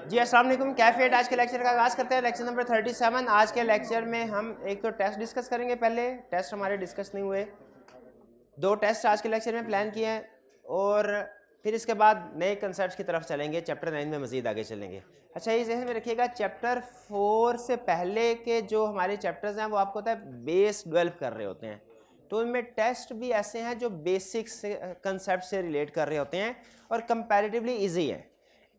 जी अस्सलाम वालेकुम। कैफेट आज के लेक्चर का आगाज़ करते हैं। Lecture number 37। आज के लेक्चर में हम एक तो टेस्ट डिस्कस करेंगे। पहले टेस्ट हमारे डिस्कस नहीं हुए, दो टेस्ट आज के लेक्चर में प्लान किए हैं और फिर इसके बाद नए कंसेप्ट की तरफ चलेंगे। चैप्टर 9 में मज़ीद आगे चलेंगे। अच्छा, ये जहन में रखिएगा, चैप्टर 4 से पहले के जो हमारे चैप्टर्स हैं वो आपको होता है बेस डेवलप कर रहे होते हैं, तो उनमें टेस्ट भी ऐसे हैं जो बेसिक्स कंसेप्ट से रिलेट कर रहे होते हैं और कंपैरेटिवली इजी हैं।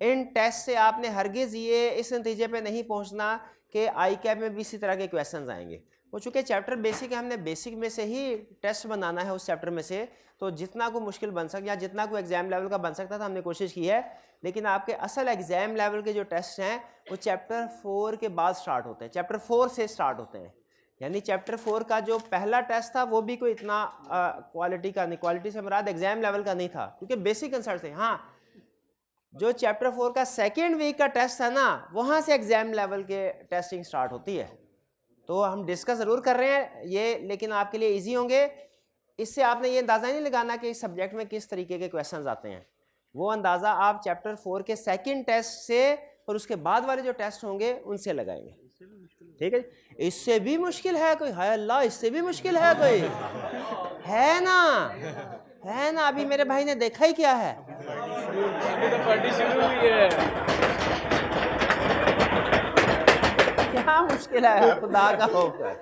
इन टेस्ट से आपने हरगिज़ ये इस नतीजे पे नहीं पहुंचना कि आई कैप में भी इसी तरह के क्वेश्चंस आएंगे। वो चूँकि चैप्टर बेसिक है, हमने बेसिक में से ही टेस्ट बनाना है उस चैप्टर में से, तो जितना को मुश्किल बन सकता या जितना को एग्जाम लेवल का बन सकता था हमने कोशिश की है। लेकिन आपके असल एग्जाम लेवल के जो टेस्ट हैं वो चैप्टर 4 के बाद स्टार्ट होते हैं, चैप्टर 4 से स्टार्ट होते हैं। यानी चैप्टर 4 का जो पहला टेस्ट था वो भी कोई इतना क्वालिटी का नहीं, क्वालिटी से मुराद एग्जाम लेवल का नहीं था क्योंकि बेसिक कंसेप्ट थे। हाँ, जो चैप्टर 4 का सेकेंड वीक का टेस्ट है ना, वहाँ से एग्जाम लेवल के टेस्टिंग स्टार्ट होती है। तो हम डिस्कस ज़रूर कर रहे हैं ये, लेकिन आपके लिए इजी होंगे। इससे आपने ये अंदाज़ा नहीं लगाना कि इस सब्जेक्ट में किस तरीके के क्वेश्चंस आते हैं। वो अंदाज़ा आप चैप्टर 4 के सेकेंड टेस्ट से और उसके बाद वाले जो टेस्ट होंगे उनसे लगाएंगे। ठीक है, इससे भी मुश्किल है कोई? हाय अल्लाह, इससे भी मुश्किल है कोई? है ना, है ना। अभी मेरे भाई ने देखा ही क्या है। अभी तो पार्टी शुरू हुई है। क्या मुश्किल है? खुदा का खौफ है,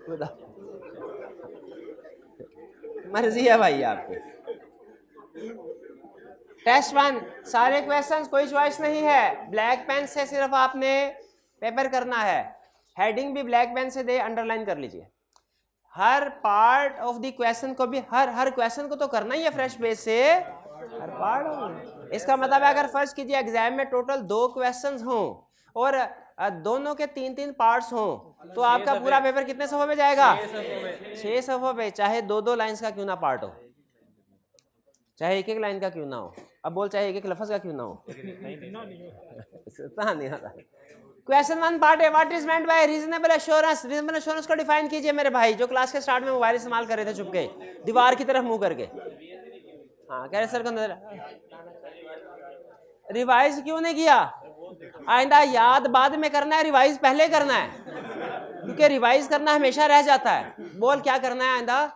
खुदा मर्जी है भाई आपकी। टेस्ट 1 सारे क्वेश्चंस, कोई चॉइस नहीं है। ब्लैक पेन से सिर्फ आपने पेपर करना है। हेडिंग भी ब्लैक पेन से दे, अंडरलाइन कर लीजिए। हर पार्ट ऑफ द क्वेश्चन को भी, हर क्वेश्चन को तो करना ही है फ्रेश पेज से, हर पार्ट। इसका मतलब है अगर फर्ज कीजिए एग्जाम में टोटल 2 क्वेश्चंस हों और दोनों के 3-3 पार्ट्स हों, तो आपका पूरा पेपर कितने सफ़ों में जाएगा? 6 सफ़ों पे, चाहे 2-2 लाइन्स का क्यों ना पार्ट हो, चाहे 1-1 लाइन का क्यों ना हो। अब बोल, चाहे 1-1 लफ्ज का क्यों ना हो। नहीं आता। क्वेश्चन 1 पार्ट है, what is meant by reasonable assurance. Reasonable assurance को डिफाइन कीजिए मेरे भाई, जो क्लास के स्टार्ट में मोबाइल इस्तेमाल कर रहे थे चुपके, दीवार की तरफ मुंह करके। हाँ, कह रहे सर को नजर रिवाइज क्यों नहीं किया? आइंदा याद बाद में करना है, रिवाइज पहले करना है, क्योंकि रिवाइज करना हमेशा रह जाता है। बोल क्या करना है आइंदा?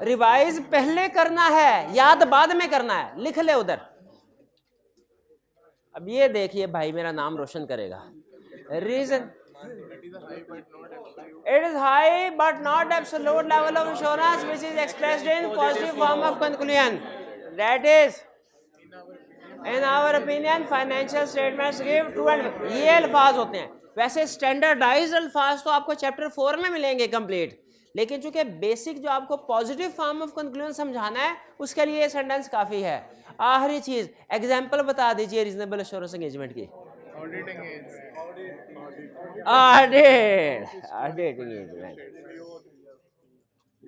रिवाइज पहले करना है, याद बाद में करना है। लिख ले उधर। अब ये देखिए भाई, मेरा नाम रोशन करेगा। Reason it is high but not absolute level of insurance which is expressed in positive form of conclusion, that is in our opinion financial statements give true and. ये अल्फाज होते हैं। वैसे स्टैंडर्डाइज्ड अल्फाज तो आपको चैप्टर 4 में मिलेंगे कंप्लीट, लेकिन चूंकि बेसिक जो आपको पॉजिटिव फॉर्म ऑफ कंक्लूजन समझाना है उसके लिए ये सेंटेंस काफी है। आखिरी चीज, एग्जांपल बता दीजिए रीजनेबल एश्योरेंस एंगेजमेंट की। Audit engagement.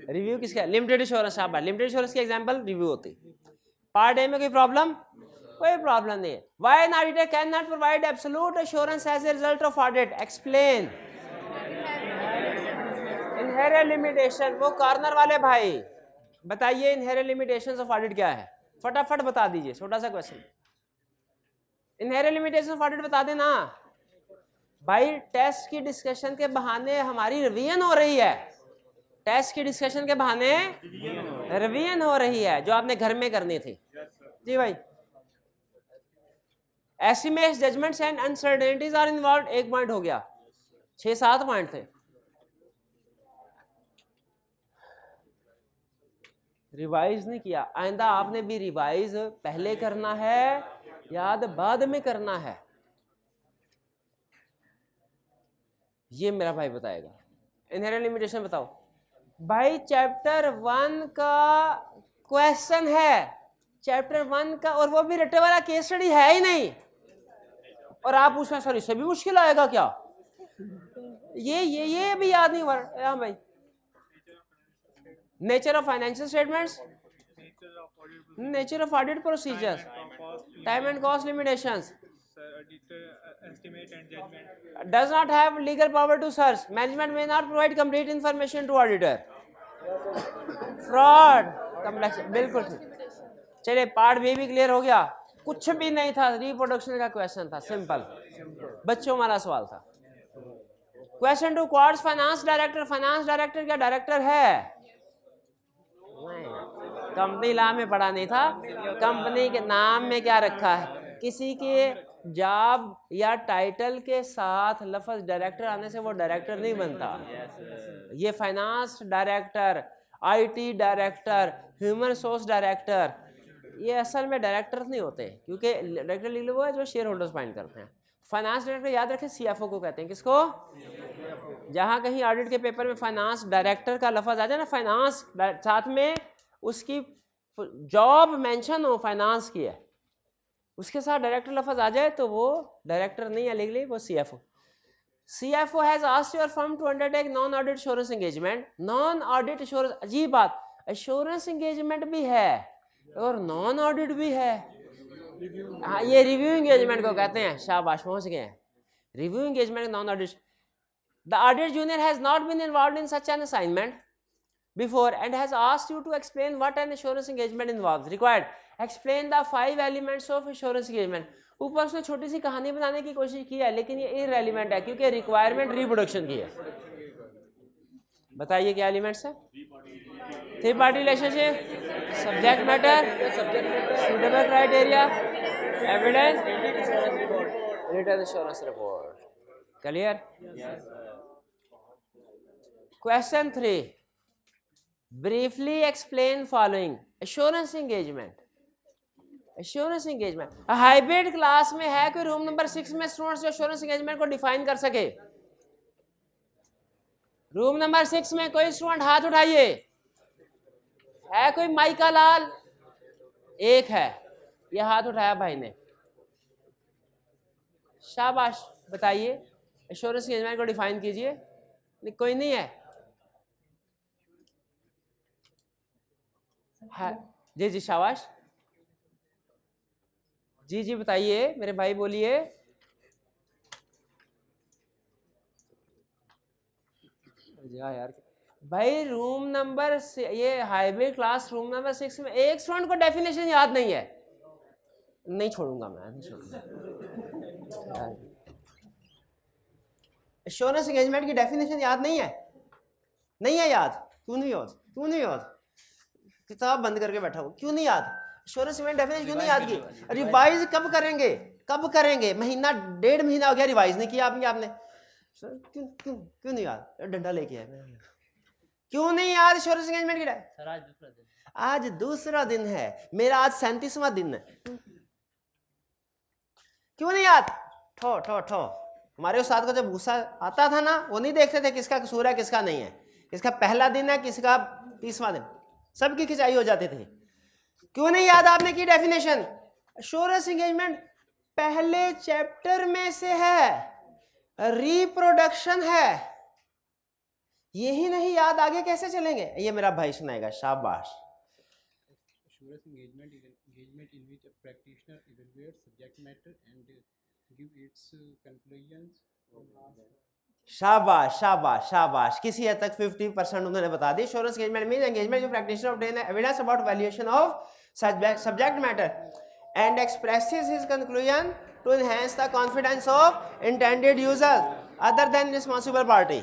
रिव्यू किसका? Limited assurance. आप लिमिटेड एश्योरेंस की एग्जांपल रिव्यू होती। पार्ट ए में कोई प्रॉब्लम? कोई प्रॉब्लम नहीं है। Why an auditor can not provide absolute assurance as a result of audit? Explain. Inherent limitation. वो कॉर्नर वाले भाई बताइए इनहेरेंट लिमिटेशंस ऑफ ऑडिट क्या है? फटाफट बता दीजिए, छोटा सा question. Inherent limitation of audit बता देना भाई। टेस्ट की डिस्कशन के बहाने हमारी रिवीजन हो रही है। टेस्ट की डिस्कशन के बहाने रिवीजन हो रही है जो आपने घर में करनी थी। जी भाई। Estimates, judgements and uncertainties are involved, 1 point हो गया। 6-7 पॉइंट थे। रिवाइज नहीं किया, आइंदा आपने भी रिवाइज पहले करना है, याद बाद में करना है। ये मेरा भाई बताएगा। इनहेरेंट लिमिटेशन बताओ भाई। चैप्टर 1 का क्वेश्चन है, चैप्टर 1 का, और वो भी रटे वाला केस स्टडी है ही नहीं, और आप पूछना सर इससे भी मुश्किल आएगा क्या? ये भी याद नहीं हुआ। हाँ भाई। Nature of financial statements, nature of audit procedures, time and cost limitations, does not have legal power to search, management may not provide complete information to auditor, fraud, complex। बिल्कुल ठीक। चलिए, पार्ट बी भी clear हो गया। कुछ भी नहीं था, रिप्रोडक्शन का क्वेश्चन था, सिंपल, बच्चों वाला सवाल था। Question 2, quartz finance director, finance director क्या डायरेक्टर है? नहीं, कंपनी लॉ में पढ़ा नहीं था। कंपनी के नाम में क्या रखा है? किसी के जॉब या टाइटल के साथ लफ्ज डायरेक्टर आने से वो डायरेक्टर नहीं बनता। ये finance director, IT director, human resource director, ये असल में डायरेक्टर नहीं होते, क्योंकि डायरेक्टर लिख लो वो है जो शेयर होल्डर्स फाइंड करते हैं। फाइनेंस डायरेक्टर याद रखें सीएफओ को कहते हैं। किसको? जहां कहीं ऑडिट के पेपर में फाइनेंस डायरेक्टर का लफ्ज आ जाए ना, फाइनेंस साथ में उसकी जॉब मेंशन हो फाइनेंस की है, उसके साथ डायरेक्टर लफ्ज आ जाए तो वो डायरेक्टर नहीं है, लीगली वो CFO. CFO has asked your firm to undertake non-audit assurance engagement. Non-audit assurance, अजीब बात, assurance engagement भी है और non-audit भी है। हाँ, ये रिव्यू एंगेजमेंट को कहते हैं। शाबाश, पहुंच गए हैं। Review engagement, non-audit. The audit junior has not been involved in such an assignment before and has asked you to explain what an assurance engagement involves. Required. Explain the 5 elements of assurance engagement. ऊपर उसने छोटी सी कहानी बनाने की कोशिश की है, लेकिन ये इररेलेवेंट है क्योंकि रिक्वायरमेंट रिप्रोडक्शन की है। बताइए क्या एलिमेंट्स है? 3 party relationship, subject matter, suitable criteria, evidence, written assurance report. Clear? Question 3, briefly explain following. Assurance engagement, assurance engagement hybrid class में है कोई रूम नंबर 6 में स्टूडेंट्स जो एश्योरेंस एंगेजमेंट को डिफाइन कर सके? रूम नंबर 6 में कोई स्टूडेंट हाथ उठाइए। है कोई? माइका लाल एक है, ये हाथ उठाया भाई ने, शाबाश। बताइए एश्योरेंस एंगेजमेंट को डिफाइन कीजिए। कोई नहीं है? जी जी शाबाश, जी जी बताइए मेरे भाई, बोलिए। यार भाई, रूम नंबर ये हाईब्रिड क्लास रूम नंबर 6 में एक स्टूडेंट को डेफिनेशन याद नहीं है। नहीं छोड़ूंगा मैं, नहीं छोड़ूंगा। एश्योरेंस एंगेजमेंट की डेफिनेशन याद नहीं है? नहीं है याद? क्यों नहीं याद? क्यों नहीं याद? किताब बंद करके बैठा हूँ, क्यों नहीं याद? एश्योरेंस एंगेजमेंट डेफिनेशन क्यों नहीं याद की? रिवाइज कब करेंगे? कब करेंगे? महीना 1.5 महीना हो गया रिवाइज नहीं किया आपने। क्यों क्यों क्यों नहीं याद? डंडा लेके आए, क्यों नहीं याद एश्योरेंस एंगेजमेंट की? आज दूसरा दिन है मेरा, आज 37वां दिन है। क्यों नहीं याद? ठो ठो ठो। हमारे उस्ताद को जब गुस्सा आता था ना, वो नहीं देखते थे किसका कसूर है किसका नहीं है, किसका पहला दिन है किसका 30वां दिन, सबकी खिंचाई हो जाती थी। क्यों नहीं याद आपने की डेफिनेशन? एश्योरेंस एंगेजमेंट पहले चैप्टर में से है, रिप्रोडक्शन है। यही नहीं याद, आगे कैसे चलेंगे? ये मेरा भाई सुनाएगा, शाबाश। Assurance engagement is an engagement in which a practitioner evaluates subject matter and give its conclusions. शाबाश शाबाश शाबाश, किसी हद तक 50% उन्होंने बता दी। एश्योरेंस एंगेजमेंट मींस एंगेजमेंट जो practitioner obtain evidence about valuation of subject matter and expresses his conclusion to enhance the confidence of intended user other than responsible party.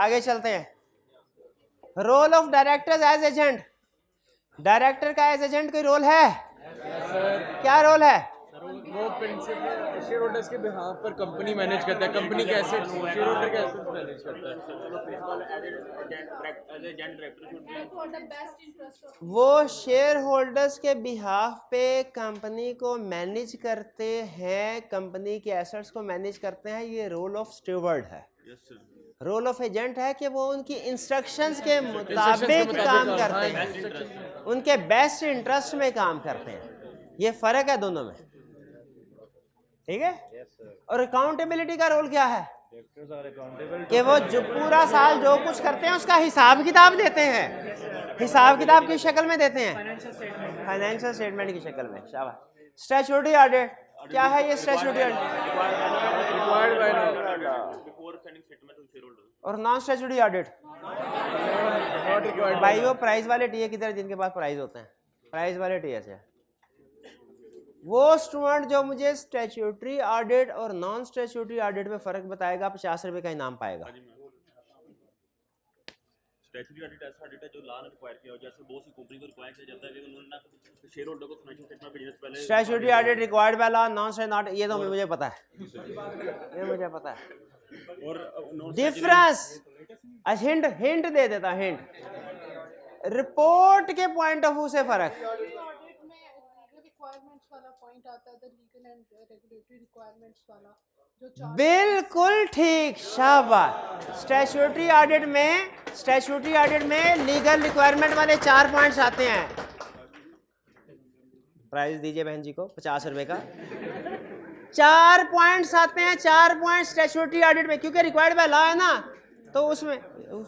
आगे चलते हैं। Role of directors as agent. Director का as agent कोई role है? क्या role है? वो principal shareholders के बिहाफ पर कंपनी मैनेज करता है, कंपनी के एसेट्स शेयर होल्डर के एसेट्स मैनेज करता है। वो शेयर होल्डर्स के बिहाफ पे कंपनी को मैनेज करते हैं, कंपनी के एसेट्स को मैनेज करते हैं। ये रोल ऑफ स्टीवर्ड है। रोल ऑफ एजेंट है कि वो उनकी इंस्ट्रक्शंस के मुताबिक काम करते हैं, उनके बेस्ट इंटरेस्ट में काम करते हैं। ये फर्क है दोनों में, ठीक है? और अकाउंटेबिलिटी का रोल क्या है? कि वो जो पूरा साल जो कुछ करते हैं उसका हिसाब किताब देते हैं। हिसाब किताब की शक्ल में देते हैं, फाइनेंशियल स्टेटमेंट की शक्ल में। शाबाश। स्टैट्यूटरी ऑडिट क्या है? ये स्टैट्यूटरी और नॉन स्टैट्यूटरी ऑडिट भाई वो प्राइज वाले टीए की तरह जिनके पास प्राइज होते हैं। प्राइस वाले टीएस है वो स्टूडेंट जो मुझे स्टैट्यूटरी ऑडिट और नॉन स्टैट्यूटरी ऑडिट में फर्क बताएगा 50 रुपए का इनाम पाएगा। स्टैट्यूटरी ऑडिट ऐसा ऑडिट है जो लॉ ने रिक्वायर किया हो, जैसे बहुत सी कंपनी को रिक्वायर किया जाता है कि उन्होंने ना शेयर होल्डर को फाइनेंशियल स्टेटमेंट भेजने से पहले statutory audit required by law, non statutory not, ये तो मुझे पता है, ये मुझे पता है। और डिफरेंस हिंट हिंट दे देता, हिंट रिपोर्ट के पॉइंट ऑफ व्यू से फर्क। ऑडिट में लीगल रिक्वायरमेंट्स वाला पॉइंट आता है, लीगल एंड रेगुलेटरी रिक्वायरमेंट्स वाला जो चार बिल्कुल ठीक, शाबाश। स्टैट्यूटरी ऑडिट में लीगल रिक्वायरमेंट वाले 4 पॉइंट्स आते हैं। प्राइस दीजिए बहन जी को 50 रुपए का। 4 पॉइंट्स आते हैं, 4 पॉइंट स्टैट्यूटरी ऑडिट में, क्योंकि रिक्वायर्ड बाय लॉ है ना, तो उसमें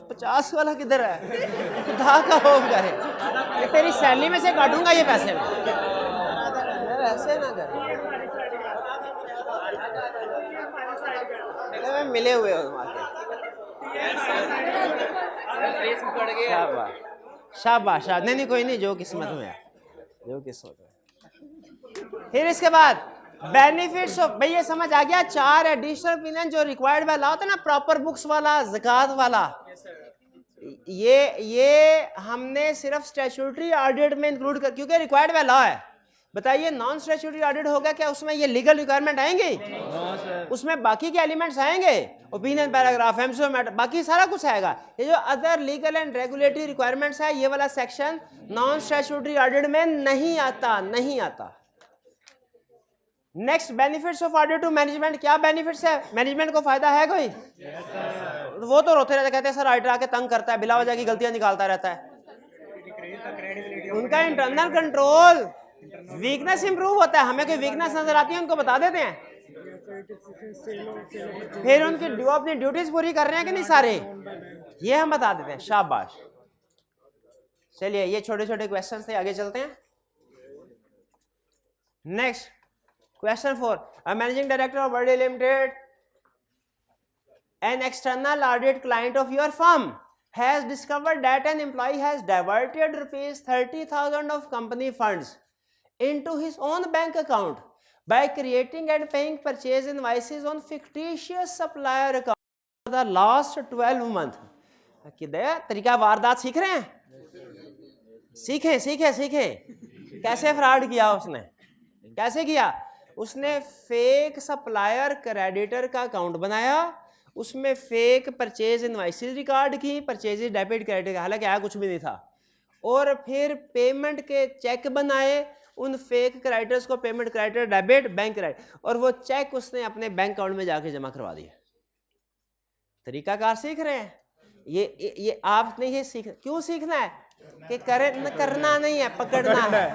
50 वाला किधर है? खुदा का होम करे, ये तेरी सैलरी में से काटूंगा ये पैसे में, ऐसे ना कर, मिले हुए हो शाबाश शाबाश। नहीं नहीं कोई नहीं, जो किस्मत में है, जो किस्मत में। फिर इसके बाद बेनिफिट्स ऑफ, भाई ये समझ आ गया, 4 एडिशनल ओपिनियन जो रिक्वायर्ड बाय लॉ होता है ना, प्रॉपर बुक्स वाला, ज़कात वाला, ये हमने सिर्फ स्टैट्यूटरी ऑडिट में इंक्लूड कर, क्योंकि रिक्वायर्ड बाय लॉ है। बताइए नॉन स्टैट्यूटरी ऑडिट होगा क्या उसमें ये लीगल रिक्वायरमेंट आएंगे? उसमें बाकी के एलिमेंट्स आएंगे, ओपिनियन पैराग्राफ, एमसीओ मैटर, बाकी सारा कुछ आएगा। ये जो other legal and regulatory requirements है, ये वाला सेक्शन नॉन स्टैट्यूटरी ऑडिट में नहीं आता, नहीं आता। Next, benefits of audit to management. क्या बेनिफिट्स है? मैनेजमेंट को फायदा है कोई? वो तो रोते रहते, कहते हैं सर ऑडिटर आके तंग करता है, बिला वजह की गलतियां निकालता रहता है। उनका इंटरनल कंट्रोल, वीकनेस इंप्रूव होता है। हमें कोई वीकनेस नजर आती है उनको बता देते हैं, फिर उनकी अपनी ड्यूटीज पूरी कर रहे हैं कि नहीं सारे, ये हम बता देते हैं। शाबाश। चलिए ये छोटे छोटे क्वेश्चन थे, आगे चलते हैं। Next question 4, managing director of world limited, an external audit client of your firm has discovered that an employee has diverted rupees 30,000 of company funds into his own bank account by creating and paying purchase invoices on fictitious supplier account for the last 12 months. किधर तरीका वारदात सीख रहे हैं? सीखें सीखें सीखें। कैसे फ्रॉड किया उसने? कैसे किया? उसने फेक सप्लायर क्रेडिटर का अकाउंट बनाया, उसमें फेक परचेज इनवाइसेस रिकॉर्ड की, परचेज डेबिट क्रेडिट, हालांकि आया कुछ भी नहीं था, और फिर पेमेंट के चेक बनाए, उन फेक क्रेडिटर्स को payment creditor debit bank credit, और वो चेक उसने अपने बैंक अकाउंट में जाके जमा करवा दिया। तरीकाकार सीख रहे हैं। ये आपने ये सीख, क्यों सीखना है? कि करना नहीं है, पकड़ना है।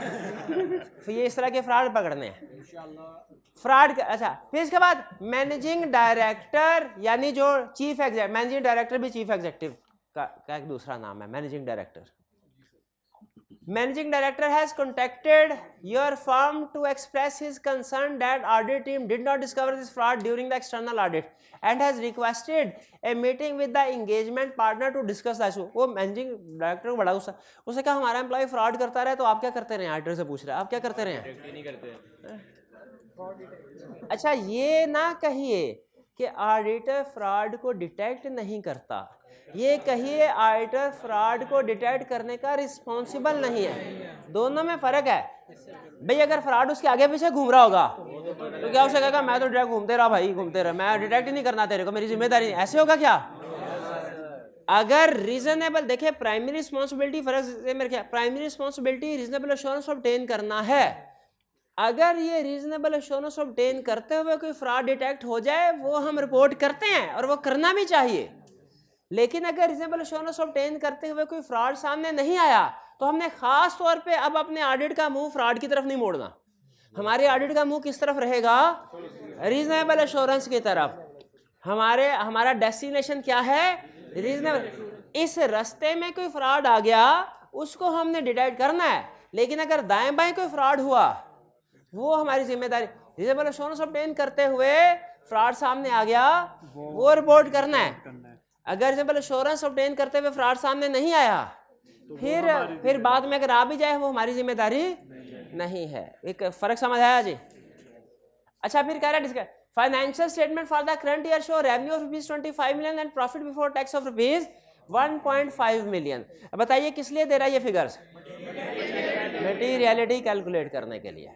फिर ये इस तरह के फ्रॉड पकड़ने हैं, फ्रॉड। अच्छा, फिर इसके बाद मैनेजिंग डायरेक्टर, यानी जो चीफ एग्जेक्टिव, मैनेजिंग डायरेक्टर भी चीफ एग्जेक्टिव का एक दूसरा नाम है, managing director. Managing director has contacted your firm to express his concern that audit team did not discover this fraud during the external audit and has requested a meeting with the engagement partner to discuss the issue. वो managing director को बड़ा गुस्सा, उसने कहा हमारा employ fraud करता रहे तो आप क्या करते रहे? ऑडिटर से पूछ रहे हैं, आप क्या करते रहे? नहीं करते। अच्छा, ये ना कहिए कि ऑडिटर फ्रॉड को डिटेक्ट नहीं करता, ये कहिए ऑडिटर फ्रॉड को डिटेक्ट करने का रिस्पॉन्सिबल नहीं है। दोनों में फर्क है भाई। अगर फ्रॉड उसके आगे पीछे घूम रहा होगा तो क्या उसे कहेगा मैं तो डिटेक्ट घूमते रहा भाई, घूमते रहा, मैं डिटेक्ट ही नहीं करना, तेरे को मेरी जिम्मेदारी नहीं, ऐसे होगा क्या? अगर रीजनेबल, देखिए प्राइमरी रिस्पॉन्सिबिलिटी, फर्क से मेरे क्या, primary responsibility reasonable assurance obtain करना है। अगर ये रीजनेबल एश्योरेंस ऑब्टेन करते हुए कोई फ्रॉड डिटेक्ट हो जाए, वो हम रिपोर्ट करते हैं और वो करना भी चाहिए। लेकिन अगर रीजनेबल एश्योरेंस ऑब्टेन करते हुए कोई फ्रॉड सामने नहीं आया, तो हमने खास तौर पे अब अपने ऑडिट का मुंह फ्रॉड की तरफ नहीं मोड़ना। हमारे ऑडिट का मुंह किस तरफ रहेगा? रीजनेबल एश्योरेंस की तरफ। हमारा डेस्टिनेशन क्या है? रीजनेबल। इस रास्ते में कोई फ्रॉड आ गया, उसको हमने डिटेक्ट करना है। लेकिन अगर दाएं बाएं कोई फ्रॉड हुआ, वो हमारी जिम्मेदारी। रीजनेबल एश्योरेंस ऑब्टेन करते हुए फ्रॉड सामने आ गया, वो रिपोर्ट करना है। अगर रीजनेबल एश्योरेंस ऑब्टेन करते हुए फ्रॉड सामने नहीं आया, फिर बाद में अगर आ भी जाए वो हमारी जिम्मेदारी नहीं है। एक फर्क समझ आया जी? अच्छा, फिर कह रहा है financial statement for the current year show revenue of ₹25 million and profit before tax of ₹1.5 million. बताइए किस लिए दे रहा है ये फिगर्स? मटीरियलिटी कैलकुलेट करने के लिए।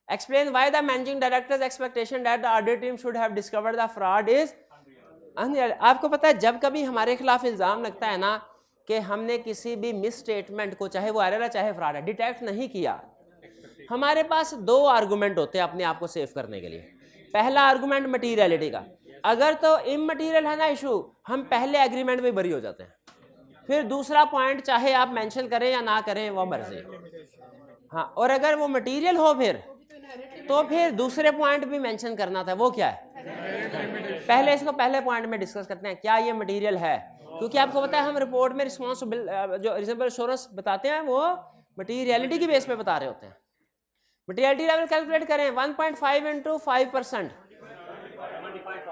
Explain why the managing directors expectation that the audit team should have discovered the fraud is. आपको पता है जब कभी हमारे खिलाफ इल्जाम लगता है ना कि हमने किसी भी मिस स्टेटमेंट को, चाहे वो एरर है चाहे फ्रॉड है, डिटेक्ट नहीं किया, हमारे पास दो आर्गुमेंट होते हैं अपने आप को सेव करने के लिए। पहला आर्गुमेंट मटीरियलिटी का, अगर तो इमटीरियल है ना इशू, हम पहले एग्रीमेंट में बरी हो जाते हैं। फिर दूसरा पॉइंट चाहे आप मेंशन करें या ना करें वो मर्जी। हाँ, और अगर वो मटीरियल हो तो फिर दूसरे पॉइंट भी मेंशन करना था, वो क्या है? पहले इसको पहले पॉइंट में डिस्कस करते हैं क्या ये मटीरियल है, क्योंकि आपको पता है हम रिपोर्ट में रिस्पॉन्सिबल जो रिजनेबल एश्योरेंस बताते हैं वो मटीरियलिटी की बेस पे बता रहे होते हैं। मटीरियलिटी लेवल कैलकुलेट करें 1.5 × 5%,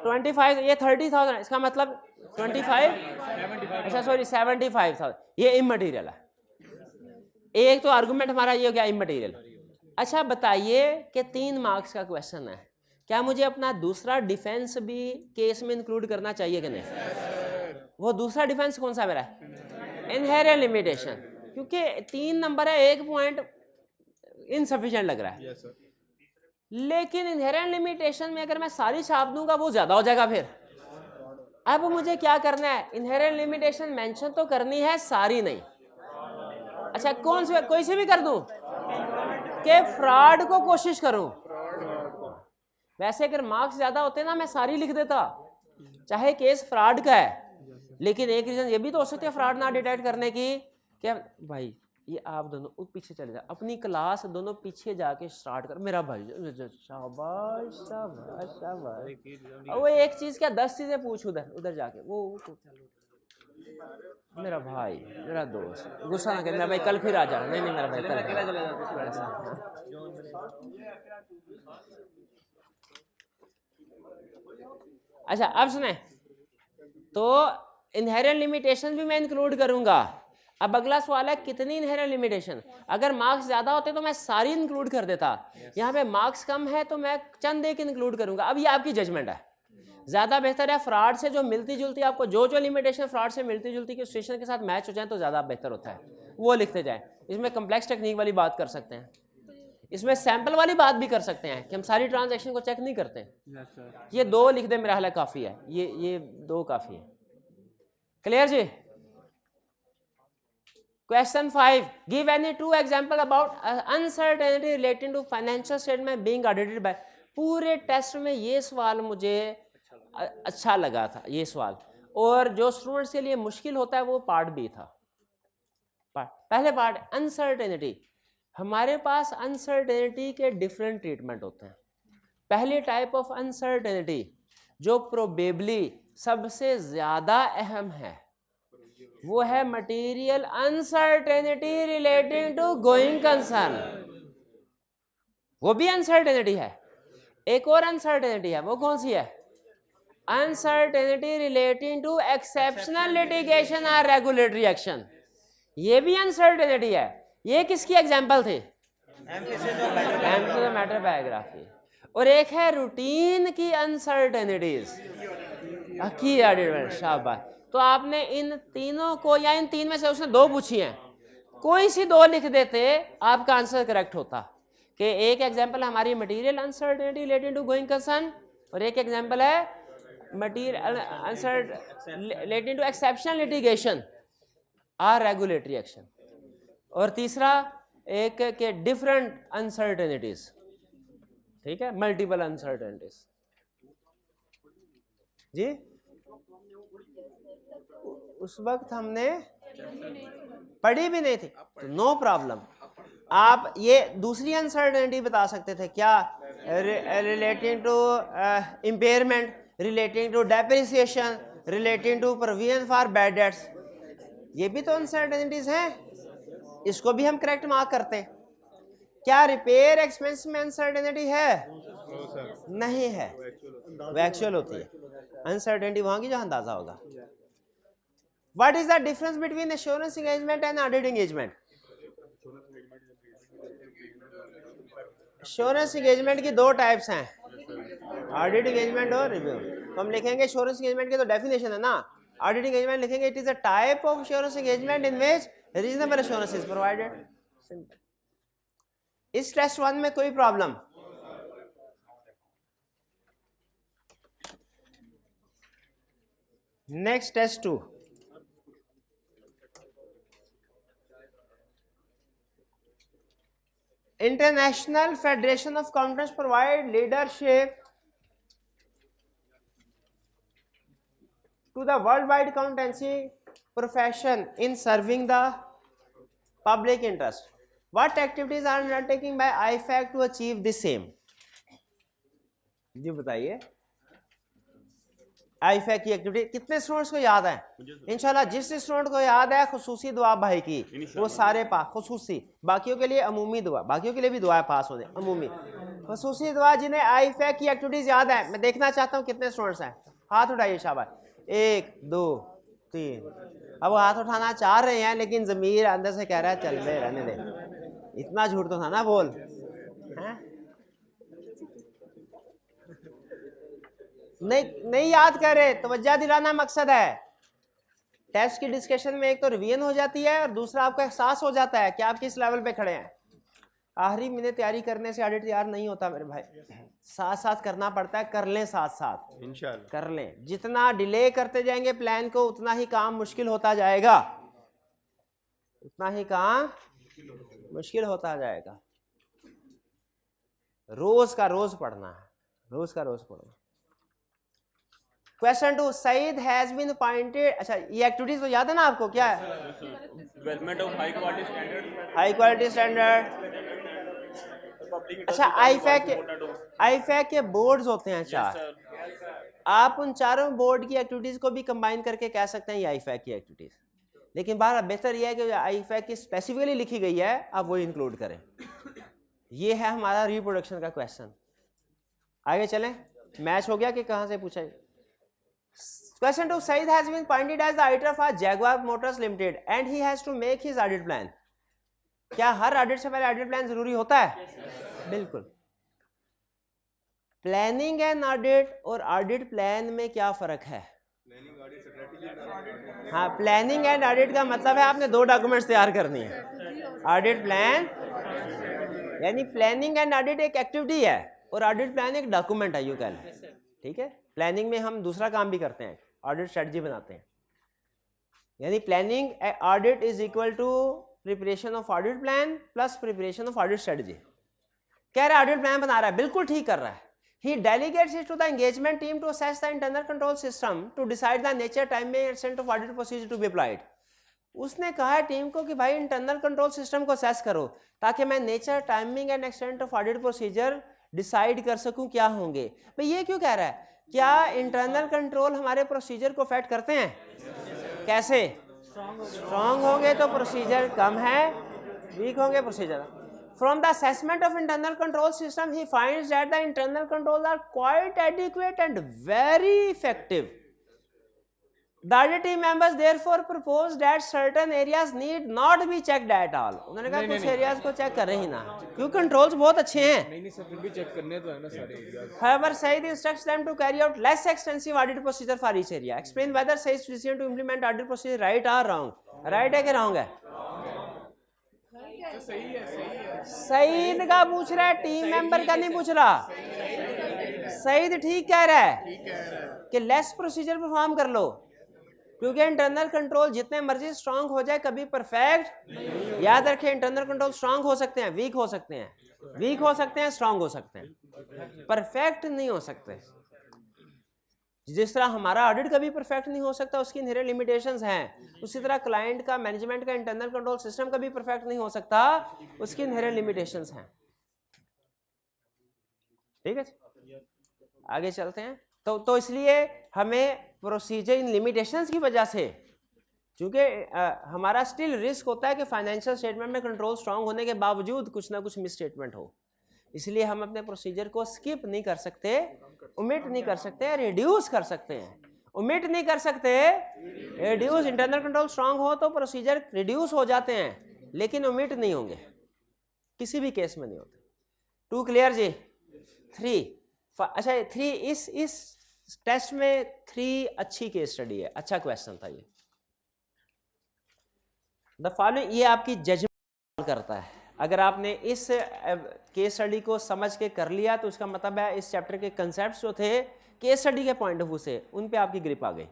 25, ये 30,000, इसका मतलब 25, अच्छा सॉरी 75,000, ये इमटीरियल है। एक तो आर्गुमेंट हमारा ये हो गया इमटीरियल। अच्छा बताइए कि 3 मार्क्स का क्वेश्चन है, क्या मुझे अपना दूसरा डिफेंस भी केस में इंक्लूड करना चाहिए कि नहीं? वो दूसरा डिफेंस कौन सा मेरा है? इनहेरेंट लिमिटेशन, क्योंकि 3 नंबर है, 1 पॉइंट इनसफिशिएंट लग रहा है। लेकिन इनहेरेंट लिमिटेशन में अगर मैं सारी छाप दूंगा वो ज्यादा हो जाएगा। फिर अब मुझे क्या करना है? इनहेरेंट लिमिटेशन मेंशन तो करनी है, सारी नहीं। अच्छा कौन से, कोई से भी कर दूं कि फ्रॉड को कोशिश करूं? वैसे अगर मार्क्स ज्यादा होते ना मैं सारी लिख देता, चाहे केस फ्रॉड का है, लेकिन एक रीजन ये भी तो हो सकती है फ्रॉड ना डिटेक्ट करने की। क्या भाई ये आप दोनों पीछे चले जाओ, अपनी क्लास दोनों पीछे जाके स्टार्ट कर। मेरा भाई शाबाश शाबाश शाबाश। वो एक चीज क्या 10 चीजें पूछ उधर उधर जाके, वो मेरा भाई मेरा दोस्त गुस्सा ना कर मेरा भाई, कल फिर आ जा। नहीं मेरा भाई कल अच्छा अब सुने, तो इनहेरेंट लिमिटेशन भी मैं इंक्लूड करूंगा। अब अगला सवाल है कितनी इनहेरेंट लिमिटेशन? अगर मार्क्स ज्यादा होते तो मैं सारी इंक्लूड कर देता, यहाँ पे मार्क्स कम है तो मैं चंद एक इंक्लूड करूंगा। अब ये आपकी जजमेंट है, ज्यादा बेहतर है फ्रॉड से जो मिलती जुलती, आपको जो लिमिटेशन फ्रॉड से मिलती जुलती की स्टेशन के साथ मैच हो जाए तो ज्यादा बेहतर होता है, वो लिखते जाए। इसमें कम्प्लेक्स टेक्निक वाली बात कर सकते हैं, इसमें सैंपल वाली बात भी कर सकते हैं कि हम सारी ट्रांजैक्शन को चेक नहीं करते। ये 2 लिख दे, मेरा हाल काफी है, ये 2 काफी है। Clear ji? Question 5. Give any 2 example about uncertainty relating to financial statement being audited by. पूरे टेस्ट में ये सवाल मुझे अच्छा लगा था ये सवाल, और जो स्टूडेंट्स के लिए मुश्किल होता है वो पार्ट भी था। पहले पार्ट अनसर्टेनिटी। हमारे पास अनसर्टेनिटी के डिफरेंट ट्रीटमेंट होते हैं। पहली टाइप ऑफ अनसर्टेनिटी जो प्रोबेबली सबसे ज्यादा अहम है वो है material uncertainty relating to going concern. वो भी अनसर्टेनिटी है। एक और अनसर्टेनिटी है, वो कौन सी है? Uncertainty relating to exceptional litigation और रेगुलेटरी एक्शन। ये भी अनसर्टेनिटी है। ये किसकी एग्जांपल थे? Matter biography. और एक है रूटीन की अनसर्टेनिटीज। शाबाश। तो आपने इन तीनों को, या इन 3 में से उसने 2 पूछी हैं, कोई सी 2 लिख देते आपका आंसर करेक्ट होता। कि एक एग्जांपल हमारी material uncertainty related to going concern, और एक एग्जांपल है material uncertainty related to exceptional litigation और रेगुलेटरी एक्शन, और तीसरा एक के डिफरेंट अनसर्टेनिटीज। ठीक है, मल्टीपल अनसर्टेनिटीज। जी उस वक्त हमने पढ़ी भी नहीं थी, तो नो प्रॉब्लम। आप ये दूसरी अनसर्टेनिटी बता सकते थे क्या? Relating to impairment, relating to depreciation, relating to provision for bad debts. ये भी तो अनसर्टेनिटीज हैं, इसको भी हम करेक्ट मार्क करते हैं। क्या रिपेयर एक्सपेंस में अनसर्टेनिटी है? नहीं है, वो एक्चुअल होती है। अनसर्टेनिटी वहां की जहां अंदाजा होगा। What is the difference between assurance engagement and audit engagement? Assurance engagement की दो टाइप्स हैं, ऑडिट एंगेजमेंट और रिव्यू। तो हम लिखेंगे एश्योरेंस एंगेजमेंट की तो डेफिनेशन है ना, ऑडिट एंगेजमेंट लिखेंगे it is a type of assurance engagement in which reasonable assurance is provided. Simple. इस टेस्ट 1 में कोई problem? Next test 2। International Federation of Accountants provide leadership to the worldwide accountancy profession in serving the public interest. What activities are undertaken by IFAC to achieve the same? जी बताइए, IFAC की activity कितने students को याद है? इंशाल्लाह जिस student को याद है खुसूसी दुआ भाई की, वो सारे पास खुसूसी, बाकियों के लिए अमूमी दुआ, बाकियों के लिए भी दुआ है पास होने, अमूमी खुसूसी दुआ। जिन्हें IFAC की एक्टिविटीज याद है, मैं देखना चाहता हूँ कितने स्टूडेंट्स हैं, हाथ उठाइए शाबाश। 1 2 3। अब वो हाथ उठाना चाह रहे हैं लेकिन ज़मीर अंदर से कह रहा है चल बे रहने दे, इतना झूठ तो था ना बोल, हैं? नहीं याद करे, तवज्जो दिलाना मकसद है। टेस्ट की डिस्कशन में एक तो रिवीजन हो जाती है और दूसरा आपको एहसास हो जाता है कि आप किस लेवल पे खड़े हैं। आखिरी महीने तैयारी करने से ऑडिट तैयार नहीं होता मेरे भाई, साथ साथ करना पड़ता है, कर लें साथ साथ इंशाल्लाह कर लें। जितना डिले करते जाएंगे प्लान को उतना ही काम मुश्किल होता जाएगा, उतना ही काम मुश्किल होता जाएगा। रोज का रोज पढ़ना है, रोज का रोज पढ़ना। Question 2, Saeed has been appointed. अच्छा ये एक्टिविटीज तो याद है ना आपको, क्या है? Development of high quality standard, high quality standard. अच्छा IFAC के बोर्ड्स होते हैं 4, आप उन चारों बोर्ड की एक्टिविटीज को भी कंबाइन करके कह सकते हैं ये IFAC की एक्टिविटीज, लेकिन बाहर बेहतर यह है कि IFAC की स्पेसिफिकली लिखी गई है आप वो इंक्लूड करें। ये है हमारा रिप्रोडक्शन का क्वेश्चन। आगे चलें, मैच हो गया कि कहां से पूछा है? Question 2, Saeed has been appointed as the auditor of Jaguar Motors Limited and he has to make his audit plan. क्या हर ऑडिट से पहले ऑडिट प्लान जरूरी होता है? बिल्कुल। प्लानिंग एंड ऑडिट और ऑडिट प्लान में क्या फर्क है? हाँ, प्लानिंग एंड ऑडिट का मतलब है आपने 2 डॉक्यूमेंट्स तैयार करनी है। ऑडिट प्लान यानी प्लानिंग एंड ऑडिट एक एक्टिविटी है और ऑडिट प्लान एक डॉक्यूमेंट है, यू कैन, ठीक है। प्लानिंग में हम दूसरा काम भी करते हैं, ऑडिट स्ट्रेटजी बनाते हैं। यानी planning audit is equal to preparation of audit plan plus preparation of audit strategy. कह रहा है ऑडिट प्लान बना रहा है, बिल्कुल ठीक कर रहा है। He delegates it to the engagement team to assess the internal control system to decide the nature, timing and extent of audit procedure to be applied. उसने कहा है टीम को कि भाई इंटरनल कंट्रोल सिस्टम को असेस करो ताकि मैं nature, timing and extent of audit procedure decide कर सकूं क्या होंगे। भाई ये क्यों कह रहा है? क्या इंटरनल कंट्रोल हमारे प्रोसीजर को अफेक्ट करते हैं? कैसे? स्ट्रॉन्ग होंगे तो प्रोसीजर कम है, वीक होंगे procedure. From the assessment of internal control system, he finds that the internal controls are quite adequate and very effective. The audit team members therefore propose that certain areas need not be checked at all. उन्होंने कहा कुछ areas को check करें ही ना, क्योंकि controls बहुत अच्छे हैं। नहीं सर, फिर भी चेक करने तो है ना सारे areas. However, Saeed instructs them to carry out less extensive audit procedure for each area. Explain whether Saeed's decision to implement audit procedure right or wrong. Right है कि wrong है? सईद का पूछ रहा है, टीम मेंबर का नहीं पूछ रहा। सईद ठीक कह रहा है कि लेस प्रोसीजर परफॉर्म कर लो, क्योंकि इंटरनल कंट्रोल जितने मर्जी स्ट्रांग हो जाए कभी परफेक्ट, याद रखें इंटरनल कंट्रोल स्ट्रांग हो सकते हैं, वीक हो सकते हैं, वीक हो सकते हैं, स्ट्रांग हो सकते हैं, परफेक्ट नहीं हो सकते। जिस तरह हमारा ऑडिट कभी परफेक्ट नहीं हो सकता, उसकी इनहेरेंट लिमिटेशंस हैं, उसी तरह क्लाइंट का, मैनेजमेंट का इंटरनल कंट्रोल सिस्टम कभी परफेक्ट नहीं हो सकता, उसकी इनहेरेंट लिमिटेशंस हैं। ठीक है, आगे चलते हैं। तो इसलिए हमें प्रोसीजर इन लिमिटेशंस की वजह से, क्योंकि हमारा स्टिल रिस्क होता है कि फाइनेंशियल स्टेटमेंट में कंट्रोल स्ट्रांग होने के बावजूद कुछ ना कुछ मिस स्टेटमेंट हो, इसलिए हम अपने प्रोसीजर को स्किप नहीं कर सकते, ओमिट नहीं कर सकते, रिड्यूस कर सकते हैं। ओमिट नहीं कर सकते, रिड्यूस, इंटरनल कंट्रोल स्ट्रांग हो तो प्रोसीजर रिड्यूस हो जाते हैं लेकिन ओमिट नहीं होंगे, किसी भी केस में नहीं होते। 2 क्लियर जी। 3 अच्छा 3 इस टेस्ट में 3 अच्छी केस स्टडी है, अच्छा क्वेश्चन था ये। द फॉलोइंग, ये आपकी जजमेंट करता है। अगर आपने इस केस स्टडी को समझ के कर लिया तो उसका मतलब है इस चैप्टर के कंसेप्ट्स जो थे केस स्टडी के पॉइंट ऑफ व्यू से उन पे आपकी ग्रिप आ गई।